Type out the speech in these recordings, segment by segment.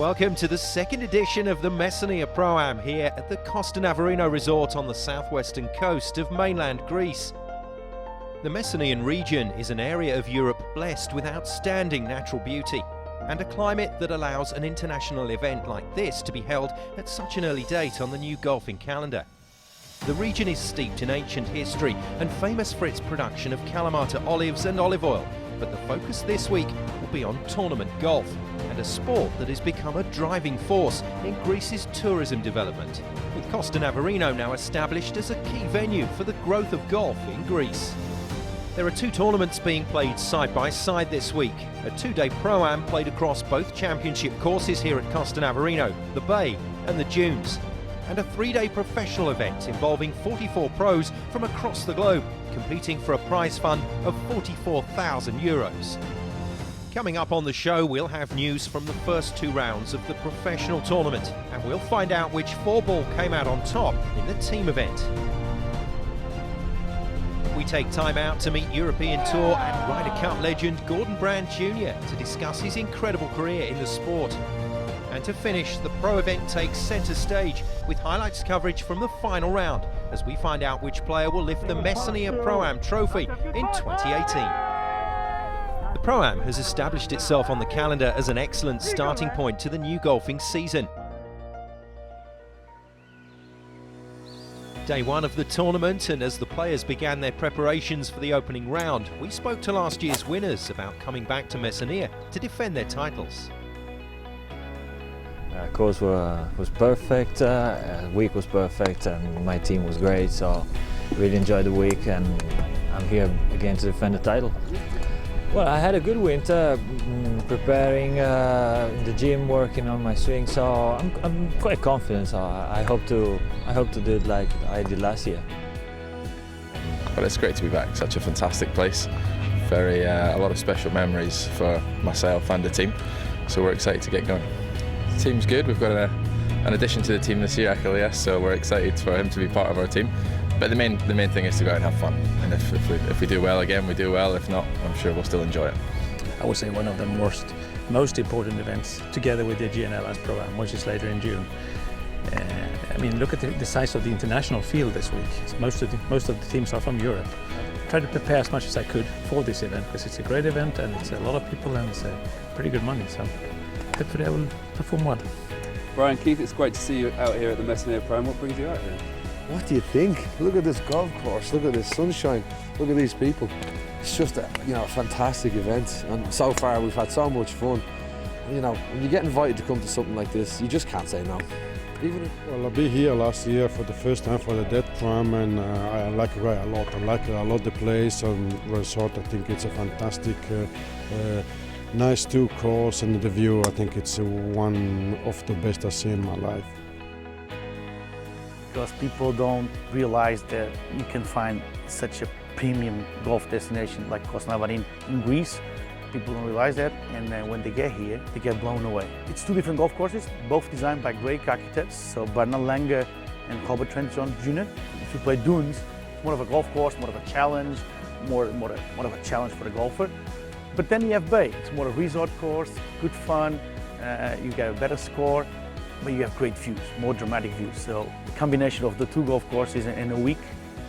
Welcome to the second edition of the Messinia ProAm here at the Costa Navarino resort on the southwestern coast of mainland Greece. The Messinian region is an area of Europe blessed with outstanding natural beauty and a climate that allows an international event like this to be held at such an early date on the new golfing calendar. The region is steeped in ancient history and famous for its production of Kalamata olives and olive oil, but the focus this week will be on tournament golf, and a sport that has become a driving force in Greece's tourism development, with Costa Navarino now established as a key venue for the growth of golf in Greece. There are two tournaments being played side by side this week. A two-day Pro-Am played across both championship courses here at Costa Navarino, the Bay and the Dunes, and a three-day professional event involving 44 pros from across the globe, competing for a prize fund of €44,000. Coming up on the show, we'll have news from the first two rounds of the professional tournament, and we'll find out which four-ball came out on top in the team event. We take time out to meet European Tour and Ryder Cup legend Gordon Brand Jr. to discuss his incredible career in the sport. And to finish, the pro event takes centre stage with highlights coverage from the final round as we find out which player will lift the Messinia ProAm trophy in 2018. The Pro-Am has established itself on the calendar as an excellent starting point to the new golfing season. Day one of the tournament, and as the players began their preparations for the opening round, we spoke to last year's winners about coming back to Messinia to defend their titles. Course was perfect, week was perfect, and my team was great, so really enjoyed the week, and I'm here again to defend the title. Well, I had a good winter, preparing in the gym, working on my swing, so I'm quite confident. So I hope to do it like I did last year. Well, it's great to be back. Such a fantastic place. A lot of special memories for myself and the team. So we're excited to get going. The team's good. We've got an addition to the team this year, Achilles, so we're excited for him to be part of our team. But the main thing is to go out and have fun. And if we do well again, we do well. If not, I'm sure we'll still enjoy it. I would say one of the most important events, together with the GNLS Pro-Am, which is later in June. I mean, look at the size of the international field this week. Most of the teams are from Europe. I tried to prepare as much as I could for this event because it's a great event and it's a lot of people and it's pretty good money. So hopefully I will perform well. Brian, Keith, it's great to see you out here at the Messinia Pro-Am. What brings you out here? What do you think? Look at this golf course, look at this sunshine, look at these people. It's just a fantastic event, and so far we've had so much fun. When you get invited to come to something like this, you just can't say no. Well, I've been here last year for the first time for the Dead Prom, and I like it a lot. I like a lot the place and resort. I think it's a fantastic, nice course, and the view. I think it's one of the best I've seen in my life. Because people don't realize that you can find such a premium golf destination like Costa Navarino in Greece. People don't realize that, and then when they get here, they get blown away. It's two different golf courses, both designed by great architects, so Bernard Langer and Robert Trent John Jr. If you play Dunes, it's more of a golf course, more of a challenge, more of a challenge for the golfer. But then you have Bay, it's more a resort course, good fun, you get a better score, but you have great views, more dramatic views. So the combination of the two golf courses in a week,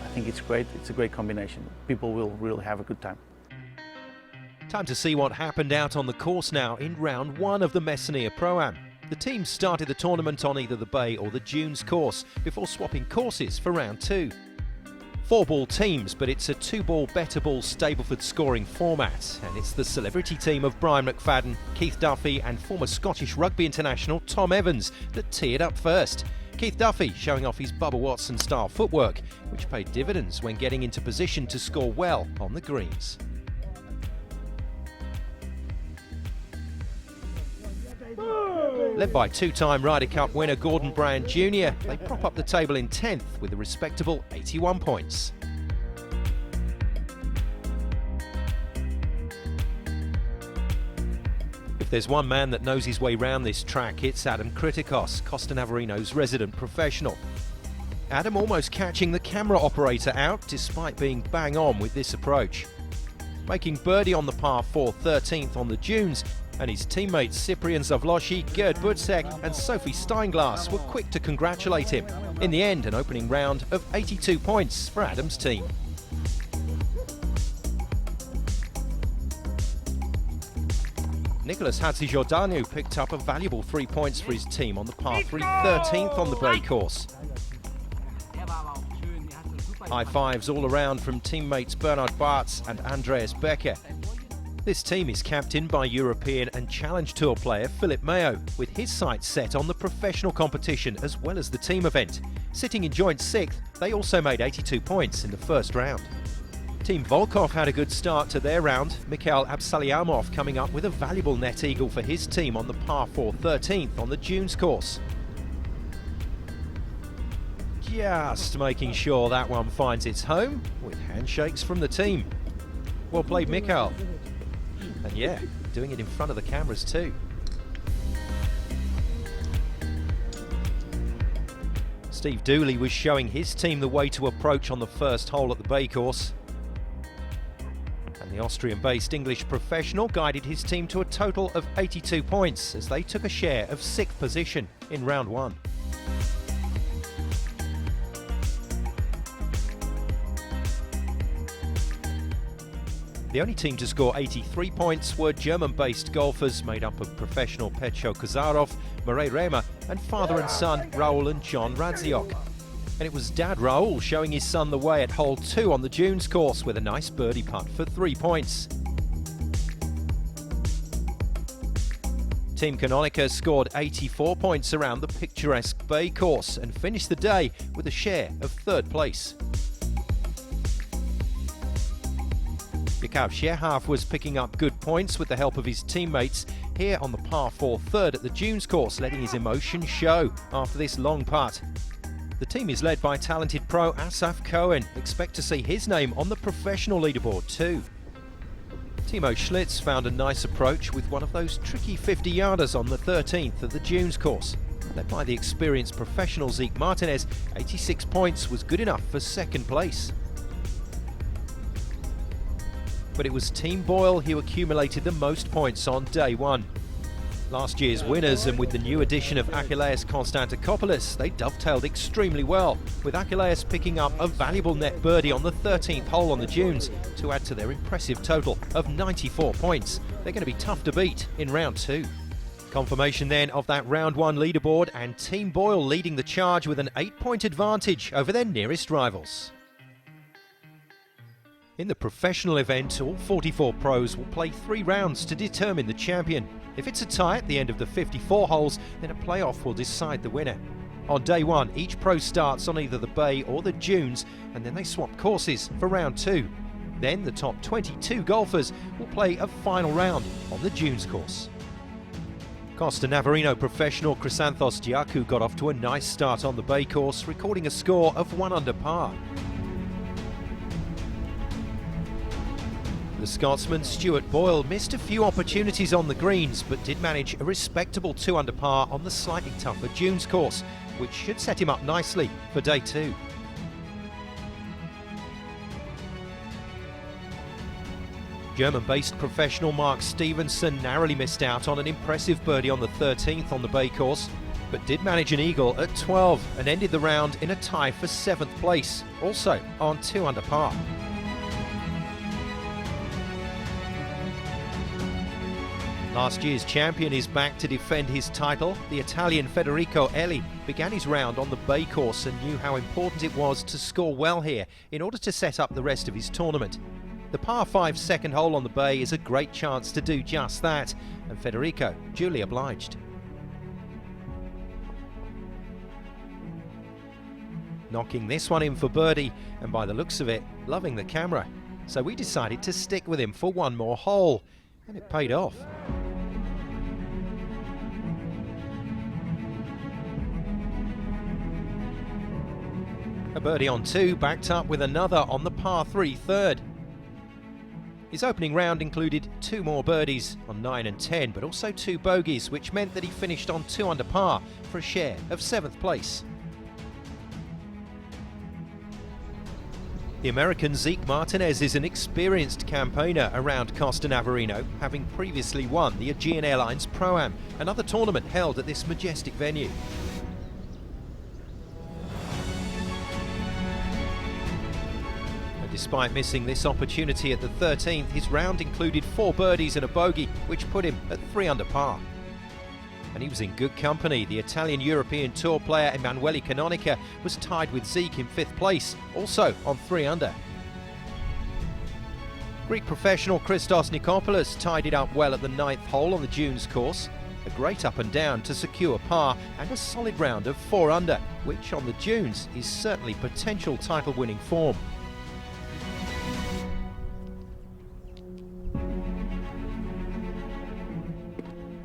I think it's great. It's a great combination. People will really have a good time. Time to see what happened out on the course now in round one of the Messinia Pro-Am. The teams started the tournament on either the Bay or the Dunes course before swapping courses for round two. Four-ball teams, but it's a two-ball, better ball Stableford scoring format, and it's the celebrity team of Brian McFadden, Keith Duffy and former Scottish rugby international Tom Evans that teed up first. Keith Duffy showing off his Bubba Watson style footwork, which paid dividends when getting into position to score well on the greens. Led by two-time Ryder Cup winner Gordon Brand Jr., they prop up the table in 10th with a respectable 81 points. If there's one man that knows his way round this track, it's Adam Kritikos, Costa Navarino's resident professional. Adam almost catching the camera operator out despite being bang on with this approach. Making birdie on the par 4 13th on the Dunes, And his teammates Cyprian Zavloshi, Gerd Butzek and Sophie Steinglass were quick to congratulate him. In the end, an opening round of 82 points for Adam's team. Nicholas Hatzigiordanu picked up a valuable 3 points for his team on the par 3 13th on the Bay course. High fives all around from teammates Bernhard Bartz and Andreas Becker. This team is captained by European and Challenge Tour player Philip Mayo, with his sights set on the professional competition as well as the team event. Sitting in joint 6th, they also made 82 points in the first round. Team Volkov had a good start to their round, Mikhail Absaliamov coming up with a valuable net eagle for his team on the par 4 13th on the Dunes course. Just making sure that one finds its home, with handshakes from the team. Well played, Mikhail. And yeah, doing it in front of the cameras too. Steve Dooley was showing his team the way to approach on the first hole at the Bay course. And the Austrian-based English professional guided his team to a total of 82 points as they took a share of 6th position in round 1. The only team to score 83 points were German-based golfers made up of professional Petro Kazarov, Mireille Rehmer and father and son Raoul and John Radziok. And it was dad Raoul showing his son the way at hole 2 on the Dunes course with a nice birdie putt for 3 points. Team Canonica scored 84 points around the picturesque Bay course and finished the day with a share of 3rd place. Jakub Scherhaf was picking up good points with the help of his teammates here on the par 4 3rd at the Dunes course, letting his emotion show after this long putt. The team is led by talented pro Asaf Cohen. Expect to see his name on the professional leaderboard too. Timo Schlitz found a nice approach with one of those tricky 50-yarders on the 13th at the Dunes course. Led by the experienced professional Zeke Martinez, 86 points was good enough for 2nd place. But it was Team Boyle who accumulated the most points on day 1. Last year's winners, and with the new addition of Achilleas Konstantakopoulos, they dovetailed extremely well, with Achilleas picking up a valuable net birdie on the 13th hole on the Dunes to add to their impressive total of 94 points. They're going to be tough to beat in round 2. Confirmation then of that round 1 leaderboard, and Team Boyle leading the charge with an 8-point advantage over their nearest rivals. In the professional event, all 44 pros will play 3 rounds to determine the champion. If it's a tie at the end of the 54 holes, then a playoff will decide the winner. On day 1, each pro starts on either the Bay or the Dunes, and then they swap courses for round 2. Then the top 22 golfers will play a final round on the Dunes course. Costa Navarino professional Chrysanthos Diakou got off to a nice start on the Bay course, recording a score of 1 under par. The Scotsman Stuart Boyle missed a few opportunities on the greens, but did manage a respectable 2 under par on the slightly tougher Dunes course, which should set him up nicely for day 2. German-based professional Mark Stevenson narrowly missed out on an impressive birdie on the 13th on the Bay course, but did manage an eagle at 12 and ended the round in a tie for 7th place, also on 2 under par. Last year's champion is back to defend his title. The Italian Federico Eli began his round on the Bay course and knew how important it was to score well here in order to set up the rest of his tournament. The par 5 second hole on the Bay is a great chance to do just that, and Federico duly obliged. Knocking this one in for birdie, and by the looks of it, loving the camera. So we decided to stick with him for one more hole, and it paid off. A birdie on 2, backed up with another on the par 3 third. His opening round included 2 more birdies on 9 and 10, but also 2 bogeys, which meant that he finished on 2 under par for a share of 7th place. The American Zeke Martinez is an experienced campaigner around Costa Navarino, having previously won the Aegean Airlines ProAm, another tournament held at this majestic venue. And despite missing this opportunity at the 13th, his round included 4 birdies and a bogey, which put him at 3 under par. And he was in good company. The Italian European Tour player Emanuele Canonica was tied with Zeke in 5th place, also on 3 under. Greek professional Christos Nikopoulos tied it up well at the 9th hole on the Dunes course. A great up and down to secure par and a solid round of 4 under, which on the Dunes is certainly potential title-winning form.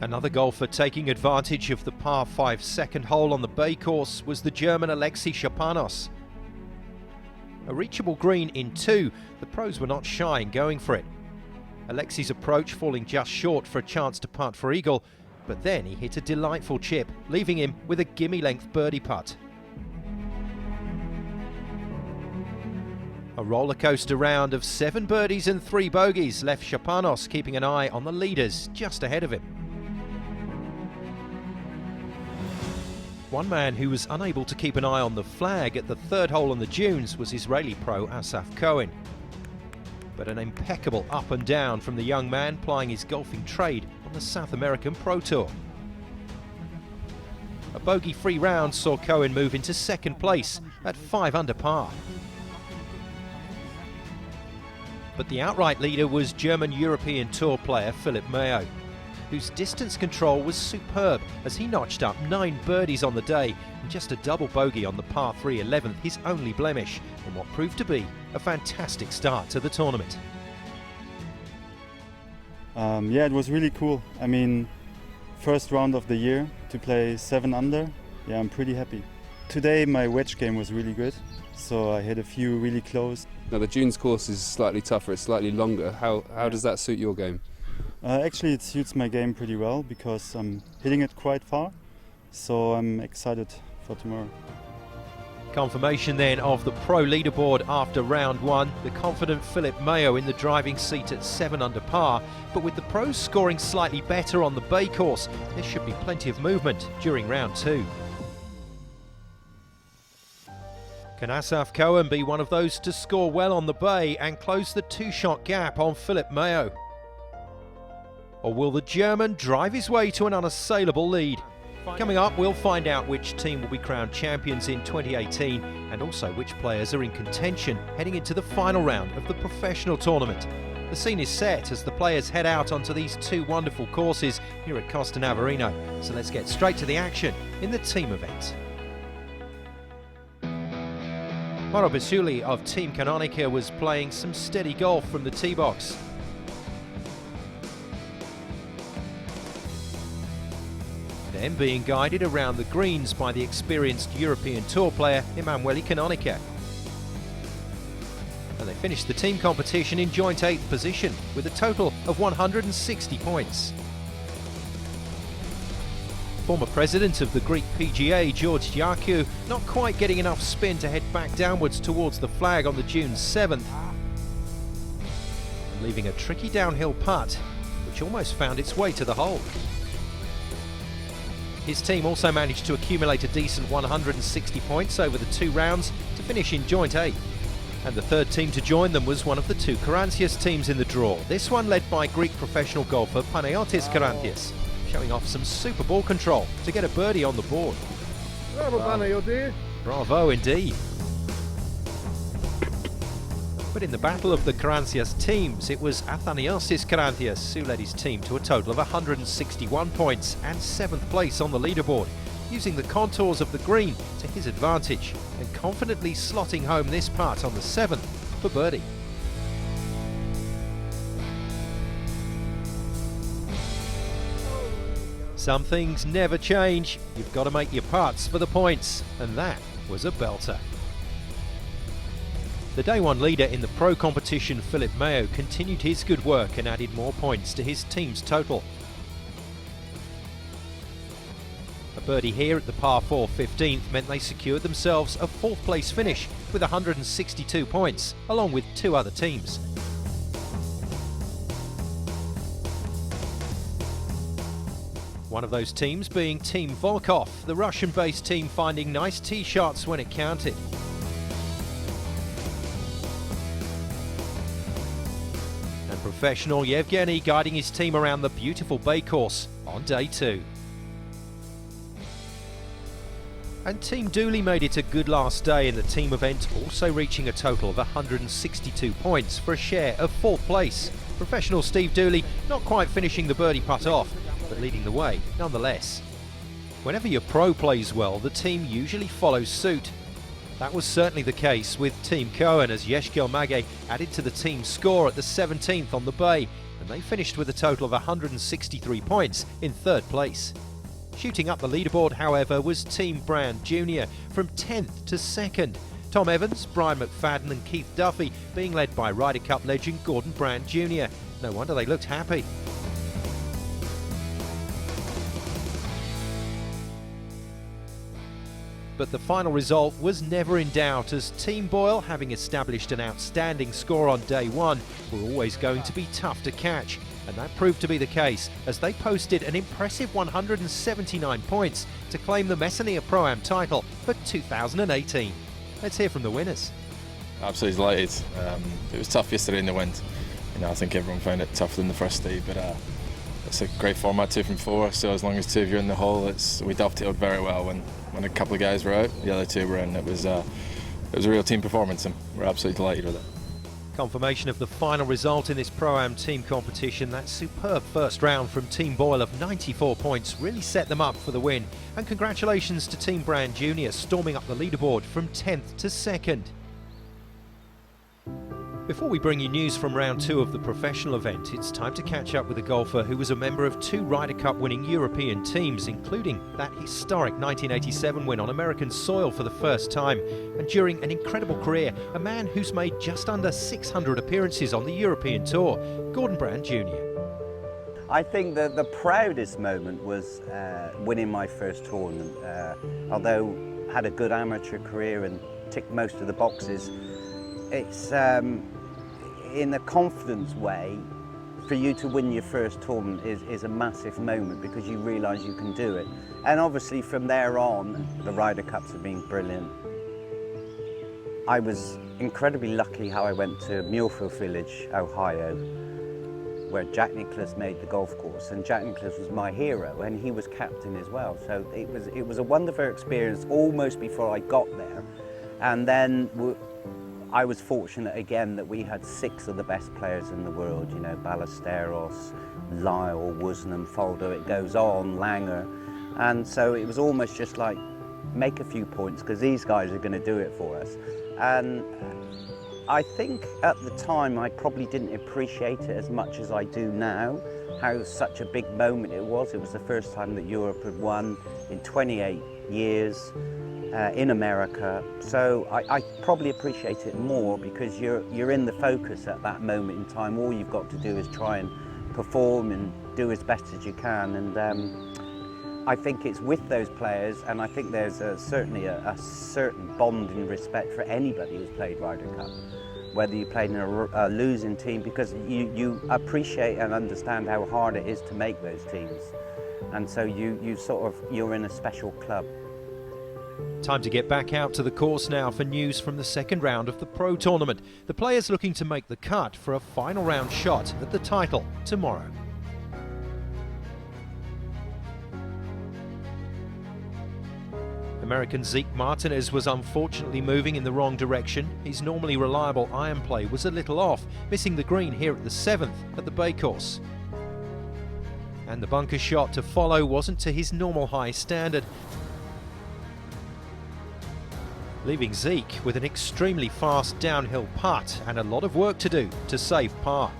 Another golfer taking advantage of the par 5 second hole on the Bay course was the German Alexei Shapanos. A reachable green in 2, the pros were not shy in going for it. Alexei's approach falling just short for a chance to putt for eagle, but then he hit a delightful chip, leaving him with a gimme-length birdie putt. A rollercoaster round of 7 birdies and 3 bogeys left Shapanos keeping an eye on the leaders just ahead of him. One man who was unable to keep an eye on the flag at the 3rd hole on the Dunes was Israeli pro Asaf Cohen. But an impeccable up and down from the young man plying his golfing trade on the South American Pro Tour. A bogey-free round saw Cohen move into 2nd place at 5 under par. But the outright leader was German European Tour player Philipp Mayo, whose distance control was superb as he notched up 9 birdies on the day and just a double bogey on the par 3 11th, his only blemish, in what proved to be a fantastic start to the tournament. Yeah, it was really cool. I mean, first round of the year to play 7 under. Yeah, I'm pretty happy. Today my wedge game was really good, so I hit a few really close. Now the Dunes course is slightly tougher, it's slightly longer. How does that suit your game? Actually, it suits my game pretty well because I'm hitting it quite far, so I'm excited for tomorrow. Confirmation then of the pro leaderboard after round 1. The confident Philipp Mayo in the driving seat at 7 under par, but with the pros scoring slightly better on the Bay course, there should be plenty of movement during round 2. Can Asaf Cohen be one of those to score well on the Bay and close the 2-shot gap on Philipp Mayo? Or will the German drive his way to an unassailable lead? Coming up, we'll find out which team will be crowned champions in 2018 and also which players are in contention heading into the final round of the professional tournament. The scene is set as the players head out onto these 2 wonderful courses here at Costa Navarino. So let's get straight to the action in the team event. Mauro Bisciulli of Team Canonica was playing some steady golf from the tee box. Then being guided around the greens by the experienced European Tour player Emanuele Canonica. And they finished the team competition in joint 8th position with a total of 160 points. Former president of the Greek PGA, George Giacu, not quite getting enough spin to head back downwards towards the flag on the Dunes 7th. And leaving a tricky downhill putt, which almost found its way to the hole. His team also managed to accumulate a decent 160 points over the 2 rounds to finish in joint 8th. And the 3rd team to join them was one of the 2 Karantias teams in the draw, this one led by Greek professional golfer Panayotis Karantias, showing off some super ball control to get a birdie on the board. Bravo, Panayotis! Bravo indeed. But in the battle of the Karantias teams, it was Athaniosis Karantias who led his team to a total of 161 points and 7th place on the leaderboard, using the contours of the green to his advantage and confidently slotting home this putt on the 7th for birdie. Some things never change. You've got to make your putts for the points, and that was a belter. The day 1 leader in the pro competition, Philipp Mayo, continued his good work and added more points to his team's total. A birdie here at the par 4 15th meant they secured themselves a 4th place finish with 162 points, along with 2 other teams. One of those teams being Team Volkov, the Russian-based team finding nice tee shots when it counted. And professional Yevgeny guiding his team around the beautiful bay course on day 2. And Team Dooley made it a good last day in the team event, also reaching a total of 162 points for a share of 4th place. Professional Steve Dooley not quite finishing the birdie putt off, but leading the way nonetheless. Whenever your pro plays well, the team usually follows suit. That was certainly the case with Team Cohen as Yeshkel Magé added to the team's score at the 17th on the bay, and they finished with a total of 163 points in 3rd place. Shooting up the leaderboard, however, was Team Brand Jr. from 10th to 2nd. Tom Evans, Brian McFadden and Keith Duffy being led by Ryder Cup legend Gordon Brand Jr. No wonder they looked happy. But the final result was never in doubt, as Team Boyle, having established an outstanding score on day 1, were always going to be tough to catch. And that proved to be the case, as they posted an impressive 179 points to claim the Messinia ProAm title for 2018. Let's hear from the winners. Absolutely delighted. It was tough yesterday in the wind. I think everyone found it tougher than the first day, but it's a great format, 2 from 4, so as long as 2 of you are in the hole, we dovetailed very well. When a couple of guys were out, the other 2 were in. It was a real team performance, and we're absolutely delighted with it. Confirmation of the final result in this Pro-Am team competition. That superb first round from Team Boyle of 94 points really set them up for the win. And congratulations to Team Brand Jr. storming up the leaderboard from 10th to 2nd. Before we bring you news from round 2 of the professional event, it's time to catch up with a golfer who was a member of 2 Ryder Cup winning European teams, including that historic 1987 win on American soil for the first time. And during an incredible career, a man who's made just under 600 appearances on the European Tour, Gordon Brand Jr. I think that the proudest moment was winning my first tournament. Although I had a good amateur career and ticked most of the boxes, it's in a confidence way, for you to win your first tournament is a massive moment, because you realise you can do it. And obviously from there on, the Ryder Cups have been brilliant. I was incredibly lucky how I went to Muirfield Village, Ohio, where Jack Nicklaus made the golf course, and Jack Nicklaus was my hero, and he was captain as well. So it was a wonderful experience almost before I got there. And then I was fortunate again that we had 6 of the best players in the world, Ballesteros, Lyle, Woosnam, Foldo, it goes on, Langer. And so it was almost just like, make a few points, because these guys are going to do it for us. And I think at the time I probably didn't appreciate it as much as I do now, how such a big moment it was. It was the first time that Europe had won in 28 years. In America, so I probably appreciate it more, because you're in the focus at that moment in time. All you've got to do is try and perform and do as best as you can, and I think it's with those players, and I think there's certainly a certain bond in respect for anybody who's played Ryder Cup, whether you played in a losing team, because you appreciate and understand how hard it is to make those teams, and so you're in a special club. Time to get back out to the course now for news from the second round of the Pro Tournament. The players looking to make the cut for a final round shot at the title tomorrow. American Zeke Martinez was unfortunately moving in the wrong direction. His normally reliable iron play was a little off, missing the green here at the 7th at the Bay Course. And the bunker shot to follow wasn't to his normal high standard, leaving Zeke with an extremely fast downhill putt and a lot of work to do to save par.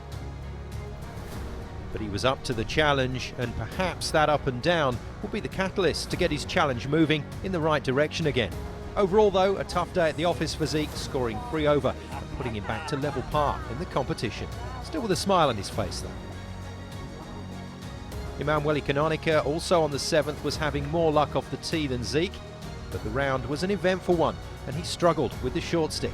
But he was up to the challenge, and perhaps that up and down will be the catalyst to get his challenge moving in the right direction again. Overall though, a tough day at the office for Zeke, scoring 3 over and putting him back to level par in the competition. Still with a smile on his face though. Emanuele Canonica, also on the 7th, was having more luck off the tee than Zeke, but the round was an eventful one, and he struggled with the short stick.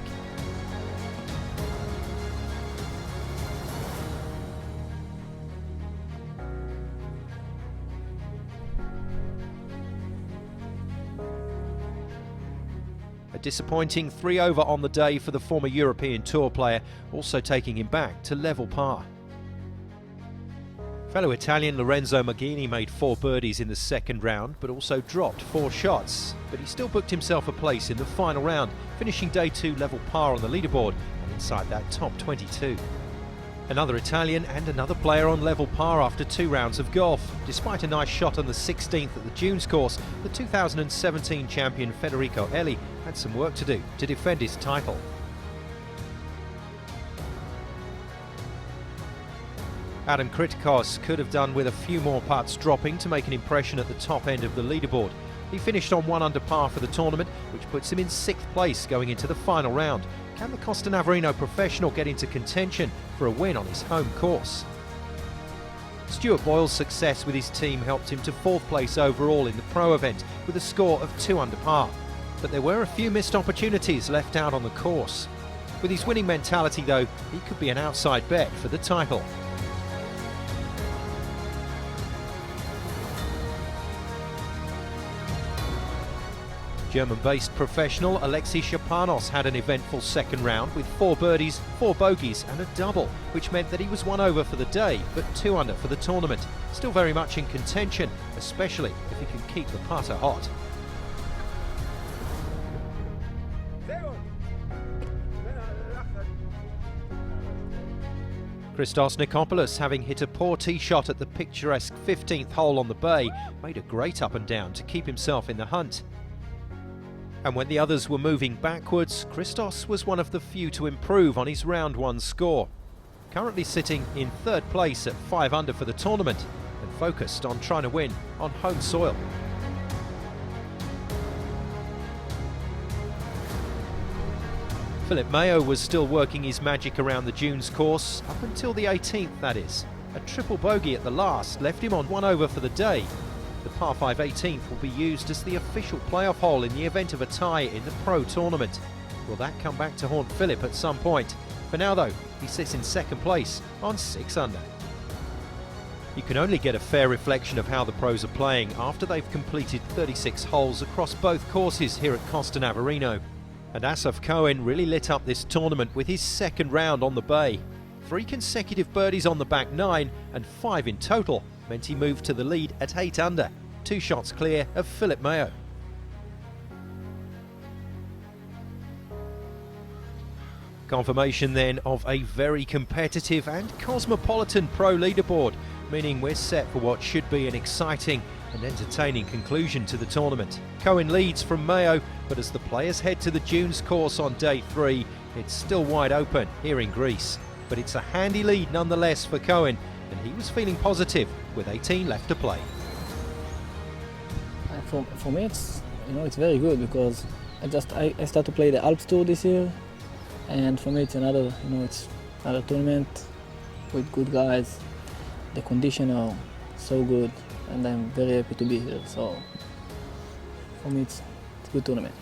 A disappointing 3-over on the day for the former European Tour player, also taking him back to level par. Fellow Italian Lorenzo Maghini made 4 birdies in the second round, but also dropped 4 shots. But he still booked himself a place in the final round, finishing day 2 level par on the leaderboard and inside that top 22. Another Italian and another player on level par after 2 rounds of golf. Despite a nice shot on the 16th at the Dunes course, the 2017 champion Federico Eli had some work to do to defend his title. Adam Kritikos could have done with a few more putts dropping to make an impression at the top end of the leaderboard. He finished on 1 under par for the tournament, which puts him in 6th place going into the final round. Can the Costa Navarino professional get into contention for a win on his home course? Stuart Boyle's success with his team helped him to 4th place overall in the pro event with a score of 2 under par. But there were a few missed opportunities left out on the course. With his winning mentality though, he could be an outside bet for the title. German-based professional Alexei Shapanos had an eventful second round with 4 birdies, 4 bogeys and a double, which meant that he was 1 over for the day, but 2 under for the tournament. Still very much in contention, especially if he can keep the putter hot. Christos Nikopoulos, having hit a poor tee shot at the picturesque 15th hole on the bay, made a great up and down to keep himself in the hunt. And when the others were moving backwards, Christos was one of the few to improve on his round 1 score. Currently sitting in 3rd place at 5 under for the tournament and focused on trying to win on home soil. Philip Mayo was still working his magic around the Dunes course, up until the 18th that is. A triple bogey at the last left him on 1 over for the day. The par 5 18th will be used as the official playoff hole in the event of a tie in the pro tournament. Will that come back to haunt Philip at some point? For now though, he sits in 2nd place on 6 under. You can only get a fair reflection of how the pros are playing after they've completed 36 holes across both courses here at Costa Navarino. And Asaf Cohen really lit up this tournament with his 2nd round on the bay. 3 consecutive birdies on the back 9 and 5 in total meant he moved to the lead at 8 under, 2 shots clear of Philip Mayo. Confirmation then of a very competitive and cosmopolitan pro leaderboard, meaning we're set for what should be an exciting and entertaining conclusion to the tournament. Cohen leads from Mayo, but as the players head to the Dunes course on day 3, it's still wide open here in Greece. But it's a handy lead nonetheless for Cohen, and he was feeling positive with 18 left to play. For me, it's very good because I start to play the Alps Tour this year, and for me it's another tournament with good guys. The conditions are so good, and I'm very happy to be here. So for me, it's a good tournament.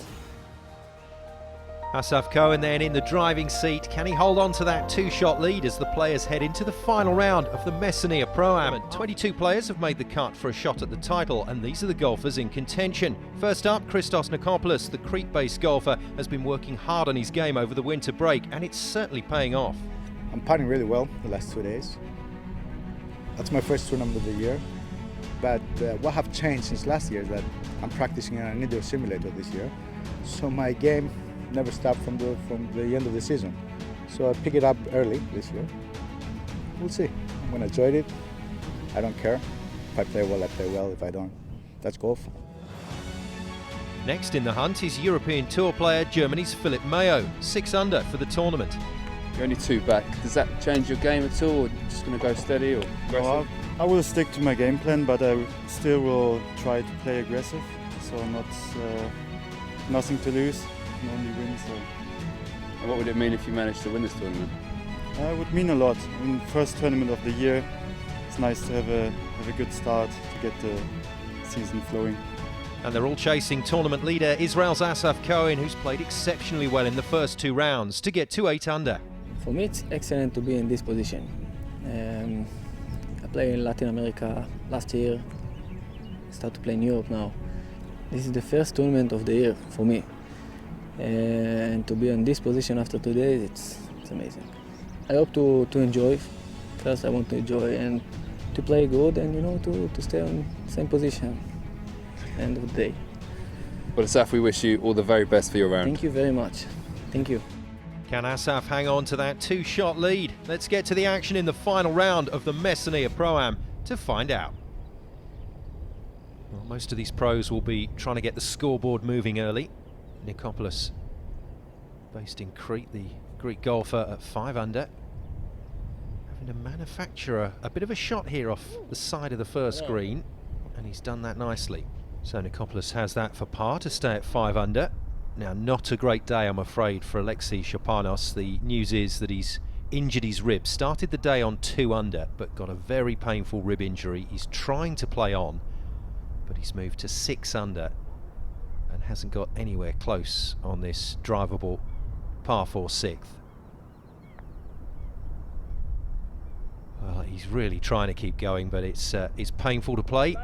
Asaf Cohen then in the driving seat. Can he hold on to that 2-shot lead as the players head into the final round of the Messinia ProAm? And 22 players have made the cut for a shot at the title, and these are the golfers in contention. First up, Christos Nikopoulos, the Crete-based golfer, has been working hard on his game over the winter break, and it's certainly paying off. I'm putting really well the last 2 days. That's my first tournament of the year. But what have changed since last year is that I'm practicing on an indoor simulator this year. So my game never stopped from the end of the season. So I pick it up early this year. We'll see. I'm gonna enjoy it. I don't care. If I play well, I play well. If I don't, that's golf. Next in the hunt is European Tour player Germany's Philip Mayo, 6 under for the tournament. You're only 2 back. Does that change your game at all, or just going to go steady or aggressive? Well, I will stick to my game plan, but I still will try to play aggressive. So nothing to lose, and only win. So. And what would it mean if you managed to win this tournament? It would mean a lot. I mean, first tournament of the year. It's nice to have a good start to get the season flowing. And they're all chasing tournament leader Israel's Asaf Cohen, who's played exceptionally well in the first 2 rounds to get to 8 under. For me, it's excellent to be in this position. I played in Latin America last year. I start to play in Europe now. This is the first tournament of the year for me. And to be in this position after 2 days, it's amazing. I hope to enjoy. First, I want to enjoy and to play good and, you know, to stay on the same position. End of the day. Well, Asaf, we wish you all the very best for your round. Thank you very much. Thank you. Can Asaf hang on to that 2-shot lead? Let's get to the action in the final round of the Messinia ProAm to find out. Well, most of these pros will be trying to get the scoreboard moving early. Nikopoulos, based in Crete, the Greek golfer, at 5 under. Having to manufacture a bit of a shot here off the side of the first green, and he's done that nicely. So Nikopoulos has that for par to stay at 5 under. Now, not a great day, I'm afraid, for Alexei Shapanos. The news is that he's injured his rib. Started the day on 2 under, but got a very painful rib injury. He's trying to play on, but he's moved to 6 under and hasn't got anywhere close on this drivable par 4 6th. Well, he's really trying to keep going, but it's painful to play,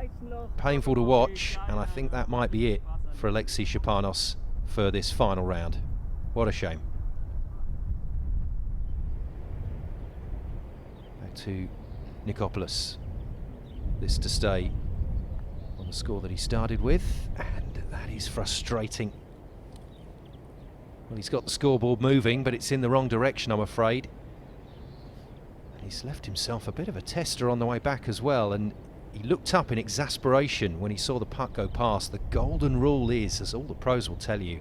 painful to watch, and I think that might be it for Alexei Shapanos for this final round. What a shame. Back to Nikopoulos. This to stay on the score that he started with, and that is frustrating. Well, he's got the scoreboard moving, but it's in the wrong direction, I'm afraid. And he's left himself a bit of a tester on the way back as well, and he looked up in exasperation when he saw the putt go past. The golden rule is, as all the pros will tell you,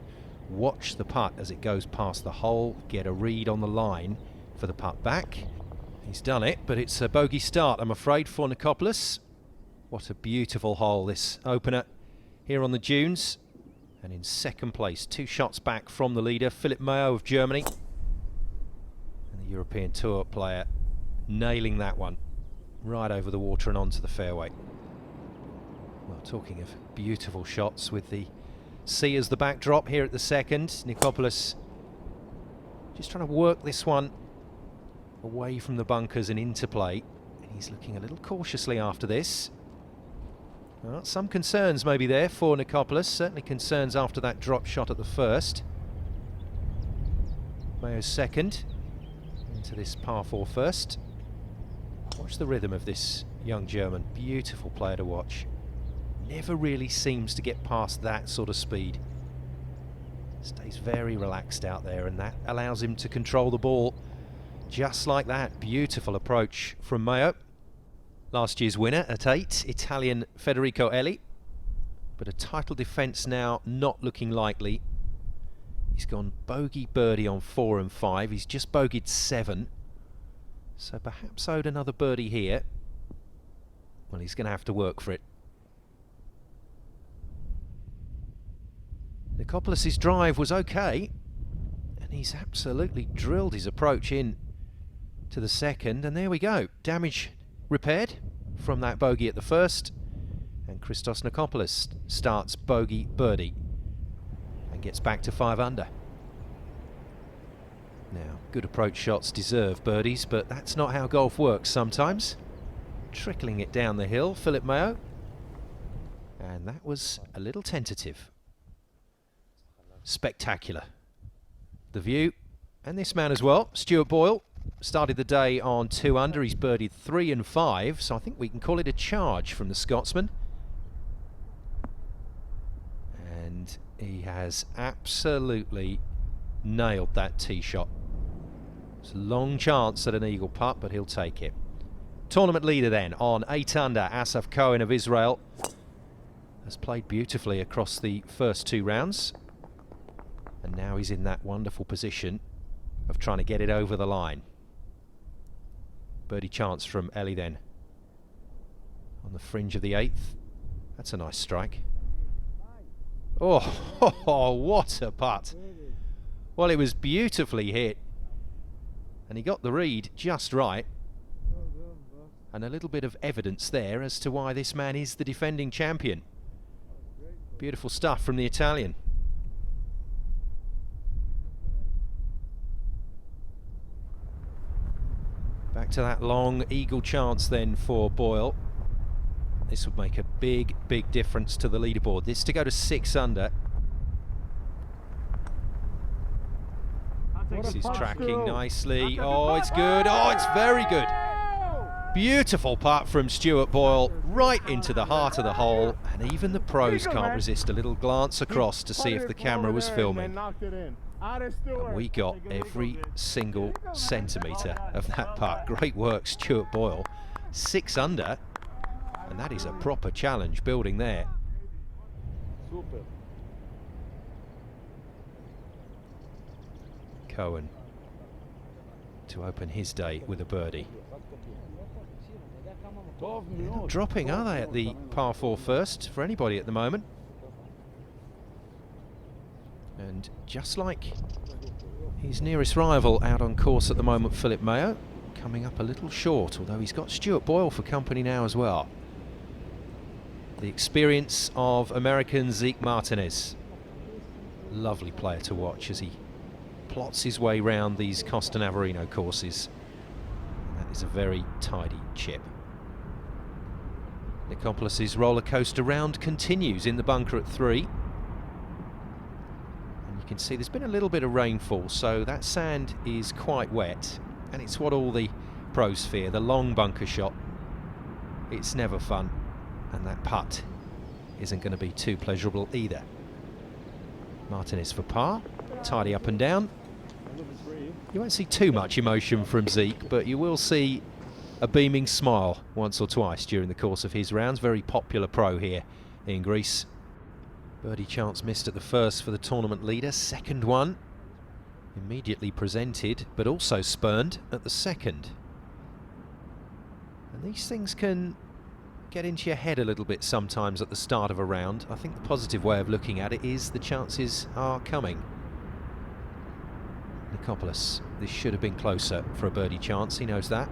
watch the putt as it goes past the hole, get a read on the line for the putt back. He's done it, but it's a bogey start, I'm afraid, for Nikopoulos. What a beautiful hole, this opener here on the dunes. And in second place, 2 shots back from the leader, Philipp Mayo of Germany. And the European Tour player nailing that one right over the water and onto the fairway. Well, talking of beautiful shots with the sea as the backdrop here at the second, Nikopoulos just trying to work this one away from the bunkers and into play. And he's looking a little cautiously after this. Well, some concerns maybe there for Nikopoulos, certainly concerns after that drop shot at the first. Mayo's second, into this par 4 first. Watch the rhythm of this young German, beautiful player to watch. Never really seems to get past that sort of speed. Stays very relaxed out there, and that allows him to control the ball just like that. Beautiful approach from Mayo. Last year's winner at 8, Italian Federico Elli. But a title defence now not looking likely. He's gone bogey birdie on 4 and 5. He's just bogeyed 7. So perhaps owed another birdie here. Well, he's going to have to work for it. Nikopoulos' drive was okay, and he's absolutely drilled his approach in to the second, and there we go. Damage repaired from that bogey at the first, and Christos Nikopoulos starts bogey birdie and gets back to 5 under. Now, good approach shots deserve birdies, but that's not how golf works sometimes. Trickling it down the hill, Philipp Mayo, and that was a little tentative. Spectacular. The view, and this man as well, Stuart Boyle, started the day on 2 under. He's birdied 3 and 5, so I think we can call it a charge from the Scotsman. And he has absolutely nailed that tee shot. It's a long chance at an eagle putt, but he'll take it. Tournament leader then on 8 under, Asaf Cohen of Israel. Has played beautifully across the first 2 rounds. And now he's in that wonderful position of trying to get it over the line. Birdie chance from Ellie then. On the fringe of the 8th. That's a nice strike. Oh, what a putt. Well, it was beautifully hit. And he got the read just right. And a little bit of evidence there as to why this man is the defending champion. Beautiful stuff from the Italian. Back to that long eagle chance then for Boyle. This would make a big, big difference to the leaderboard. This to go to 6 under. This is tracking nicely. Oh, it's good. Oh, it's very good. Beautiful putt from Stuart Boyle right into the heart of the hole, and even the pros can't resist a little glance across to see if the camera was filming. And we got every single centimetre of that putt. Great work, Stuart Boyle. 6 under, and that is a proper challenge building there. Super. Cohen to open his day with a birdie. They're not dropping, are they, at the par 4 first for anybody at the moment? And just like his nearest rival out on course at the moment, Philip Mayo, coming up a little short, although he's got Stuart Boyle for company now as well. The experience of American Zeke Martinez. Lovely player to watch as he plots his way round these Costa Navarino courses. And that is a very tidy chip. Nicopoulos's roller coaster round continues in the bunker at 3. And you can see there's been a little bit of rainfall, so that sand is quite wet, and it's what all the pros fear, the long bunker shot. It's never fun, and that putt isn't going to be too pleasurable either. Martinez for par, tidy up and down. You won't see too much emotion from Zeke, but you will see a beaming smile once or twice during the course of his rounds. Very popular pro here in Greece. Birdie chance missed at the first for the tournament leader. Second one immediately presented, but also spurned at the second. And these things can get into your head a little bit sometimes at the start of a round. I think the positive way of looking at it is the chances are coming. Nicopoulos, this should have been closer for a birdie chance, he knows that.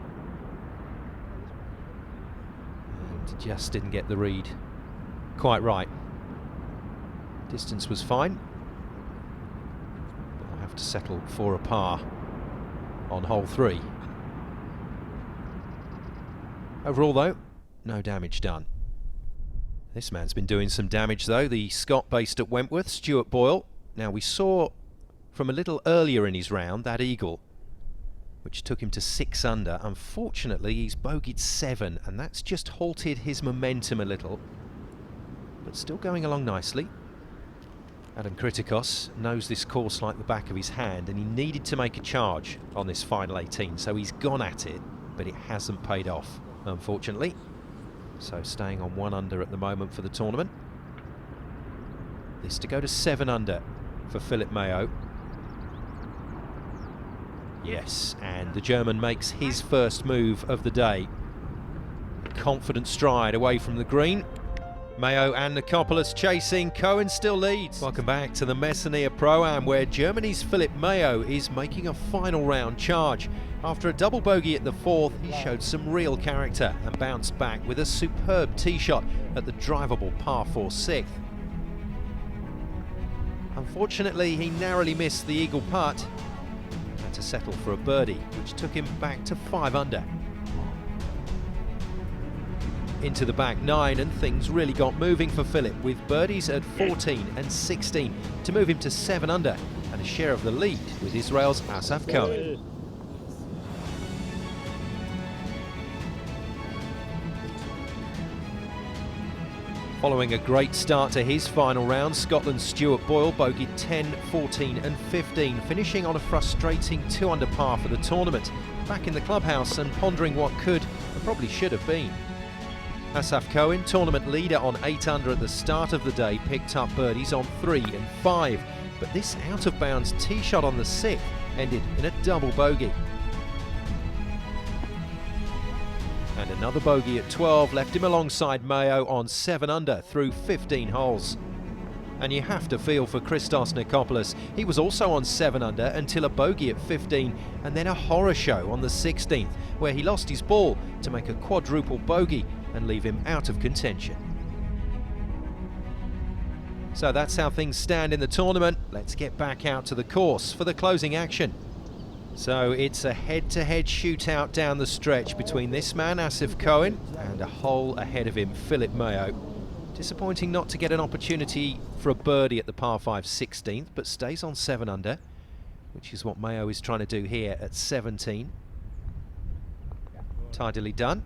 And just didn't get the read quite right. Distance was fine, but I'll have to settle for a par on hole 3. Overall though, no damage done. This man's been doing some damage though, the Scot based at Wentworth, Stuart Boyle. Now we saw from a little earlier in his round that eagle, which took him to 6 under. Unfortunately, he's bogeyed 7, and that's just halted his momentum a little, but still going along nicely. Adam Kritikos knows this course like the back of his hand, and he needed to make a charge on this final 18, so he's gone at it, but it hasn't paid off, unfortunately. So staying on 1 under at the moment for the tournament. This to go to 7 under for Philip Mayo. Yes, and the German makes his first move of the day. A confident stride away from the green. Mayo and Nicopoulos chasing. Cohen still leads. Welcome back to the Messinia ProAm, where Germany's Philip Mayo is making a final round charge. After a double bogey at the 4th, he showed some real character and bounced back with a superb tee shot at the drivable par 4 6th. Unfortunately, he narrowly missed the eagle putt. To settle for a birdie, which took him back to 5 under. Into the back 9, and things really got moving for Philip, with birdies at 14 and 16 to move him to 7 under and a share of the lead with Israel's Asaf Cohen. Following a great start to his final round, Scotland's Stuart Boyle bogeyed 10, 14 and 15, finishing on a frustrating 2 under par for the tournament. Back in the clubhouse and pondering what could and probably should have been. Asaf Cohen, tournament leader on 8 under at the start of the day, picked up birdies on 3 and 5, but this out-of-bounds tee shot on the 6th ended in a double bogey. And another bogey at 12 left him alongside Mayo on 7 under through 15 holes. And you have to feel for Christos Nicopoulos. He was also on 7 under until a bogey at 15, and then a horror show on the 16th, where he lost his ball to make a quadruple bogey and leave him out of contention. So that's how things stand in the tournament. Let's get back out to the course for the closing action. So it's a head-to-head shootout down the stretch between this man, Asaf Cohen, and a hole ahead of him, Philip Mayo. Disappointing not to get an opportunity for a birdie at the par 5 16th, but stays on 7 under, which is what Mayo is trying to do here at 17. Tidily done,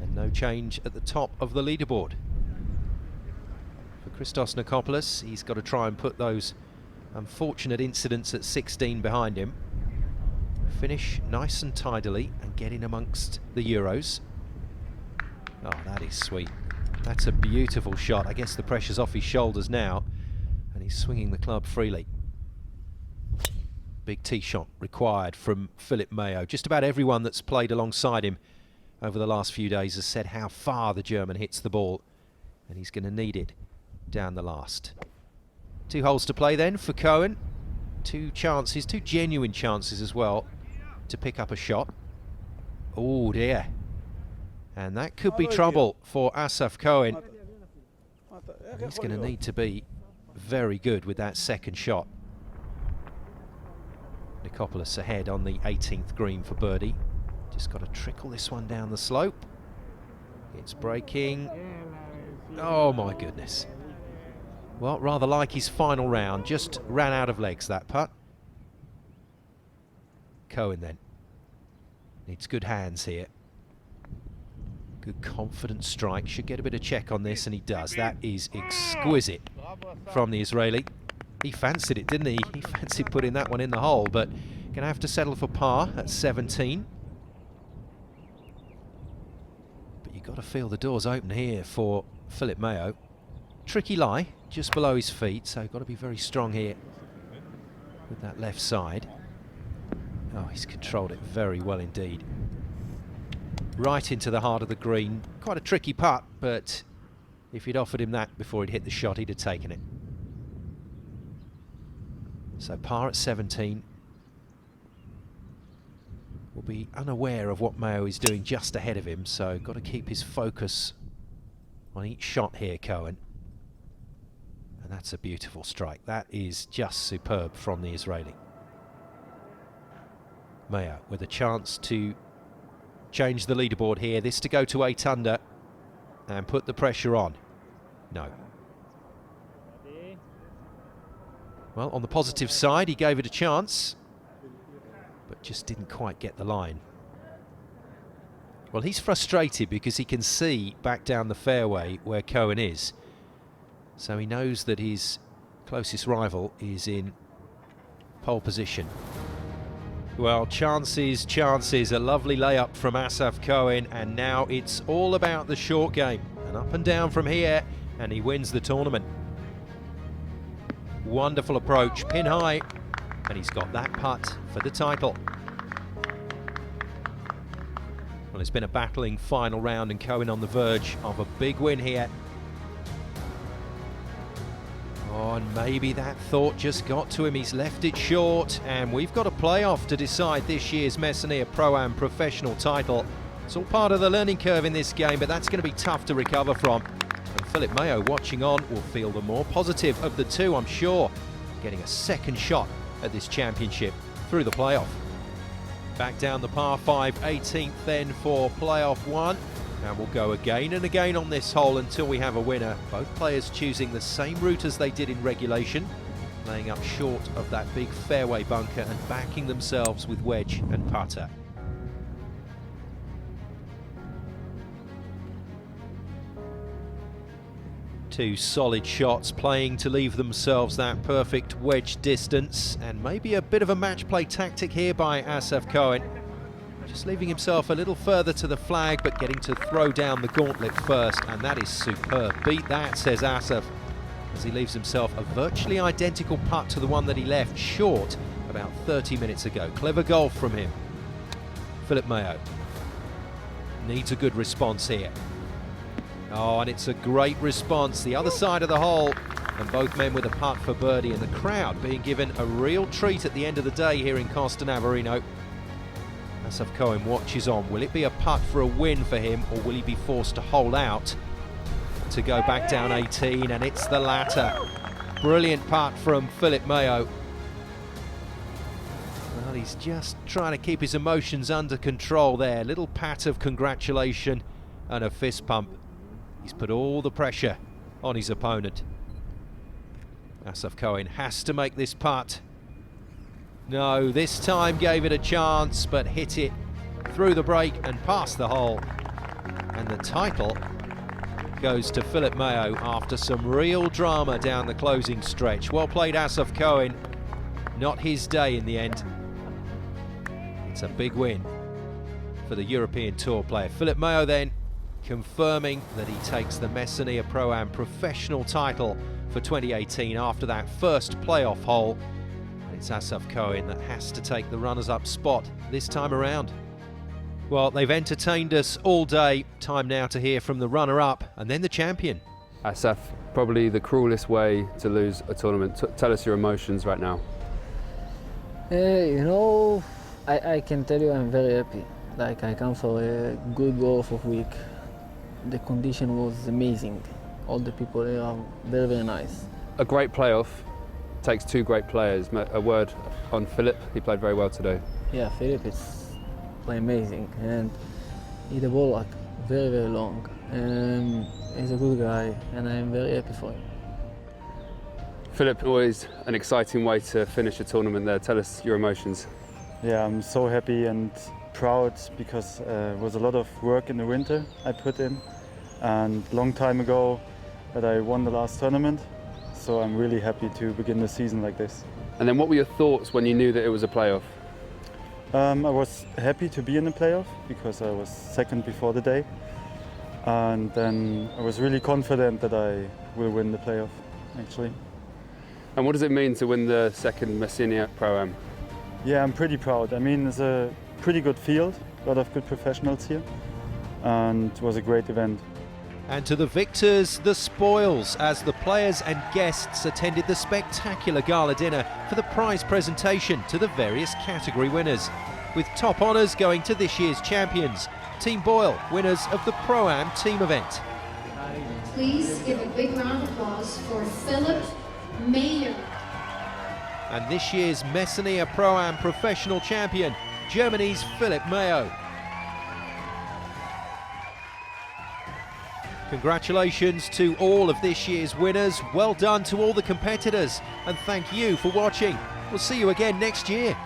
and no change at the top of the leaderboard. For Christos Nikopoulos, he's got to try and put those unfortunate incidents at 16 behind him. Finish nice and tidily and get in amongst the Euros. Oh, that is sweet. That's a beautiful shot. I guess the pressure's off his shoulders now, and he's swinging the club freely. Big tee shot required from Philip Mayo. Just about everyone that's played alongside him over the last few days has said how far the German hits the ball, and he's going to need it down the last. 2 holes to play then for Cohen. 2 chances, 2 genuine chances as well to pick up a shot. Oh dear. And that could be trouble for Asaf Cohen. He's going to need to be very good with that second shot. Nikopoulos ahead on the 18th green for birdie. Just got to trickle this one down the slope. It's breaking. Oh my goodness. Well, rather like his final round. Just ran out of legs, that putt. Cohen then. Needs good hands here. Good confident strike. Should get a bit of check on this, and he does. That is exquisite from the Israeli. He fancied it, didn't he? He fancied putting that one in the hole, but going to have to settle for par at 17. But you've got to feel the doors open here for Philip Mayo. Tricky lie, just below his feet, so got to be very strong here with that left side. Oh, he's controlled it very well indeed. Right into the heart of the green. Quite a tricky putt, but if you'd offered him that before he'd hit the shot, he'd have taken it. So par at 17. Will be unaware of what Mayo is doing just ahead of him, so got to keep his focus on each shot here, Cohen. And that's a beautiful strike. That is just superb from the Israeli. Mayo with a chance to change the leaderboard here. This to go to 8 under and put the pressure on. No. Well, on the positive side, he gave it a chance, but just didn't quite get the line. Well, he's frustrated because he can see back down the fairway where Cohen is. So he knows that his closest rival is in pole position. Well, chances, chances. A lovely layup from Asaf Cohen, and now it's all about the short game. And up and down from here, and he wins the tournament. Wonderful approach, pin high, and he's got that putt for the title. Well, it's been a battling final round, and Cohen on the verge of a big win here. Oh, and maybe that thought just got to him. He's left it short, and we've got a playoff to decide this year's Messinia ProAm professional title. It's all part of the learning curve in this game, but that's going to be tough to recover from. And Philip Mayo, watching on, will feel the more positive of the two, I'm sure, getting a second shot at this championship through the playoff. Back down the par 5 18th then for playoff 1. And we'll go again and again on this hole until we have a winner. Both players choosing the same route as they did in regulation, laying up short of that big fairway bunker and backing themselves with wedge and putter. Two solid shots playing to leave themselves that perfect wedge distance, and maybe a bit of a match play tactic here by Asaf Cohen. Just leaving himself a little further to the flag, but getting to throw down the gauntlet first, and that is superb. Beat that, says Asaf, as he leaves himself a virtually identical putt to the one that he left short about 30 minutes ago. Clever golf from him. Philip Mayo needs a good response here. Oh, and it's a great response. The other side of the hole, and both men with a putt for birdie, and the crowd being given a real treat at the end of the day here in Costa Navarino. Asaf Cohen watches on. Will it be a putt for a win for him, or will he be forced to hold out to go back down 18, and it's the latter. Brilliant putt from Philip Mayo. Well, he's just trying to keep his emotions under control there. Little pat of congratulation and a fist pump. He's put all the pressure on his opponent. Asaf Cohen has to make this putt. No, this time gave it a chance, but hit it through the break and past the hole. And the title goes to Philip Mayo after some real drama down the closing stretch. Well played, Asaf Cohen. Not his day in the end. It's a big win for the European Tour player. Philip Mayo then confirming that he takes the Messinia ProAm professional title for 2018 after that first playoff hole. It's Asaf Cohen that has to take the runners-up spot this time around. Well, they've entertained us all day. Time now to hear from the runner-up and then the champion. Asaf, probably the cruelest way to lose a tournament. Tell us your emotions right now. You know, I can tell you I'm very happy. Like, I come for a good golf of week. The condition was amazing. All the people there are very, very nice. A great playoff takes two great players. A word on Philip, he played very well today. Yeah, Philip is playing amazing and he the ball like very, very long. He's a good guy and I'm very happy for him. Philip, always an exciting way to finish a tournament there. Tell us your emotions. Yeah, I'm so happy and proud because it was a lot of work in the winter I put in, and long time ago that I won the last tournament, so I'm really happy to begin the season like this. And then what were your thoughts when you knew that it was a playoff? I was happy to be in the playoff because I was second before the day, and then I was really confident that I will win the playoff, actually. And what does it mean to win the second Messinia ProAm? Yeah, I'm pretty proud. I mean, it's a pretty good field, a lot of good professionals here, and it was a great event. And to the victors, the spoils, as the players and guests attended the spectacular gala dinner for the prize presentation to the various category winners, with top honours going to this year's champions, Team Boyle, winners of the Pro-Am team event. Please give a big round of applause for Philip Mayo. And this year's Messinia ProAm professional champion, Germany's Philip Mayo. Congratulations to all of this year's winners. Well done to all the competitors, and thank you for watching. We'll see you again next year.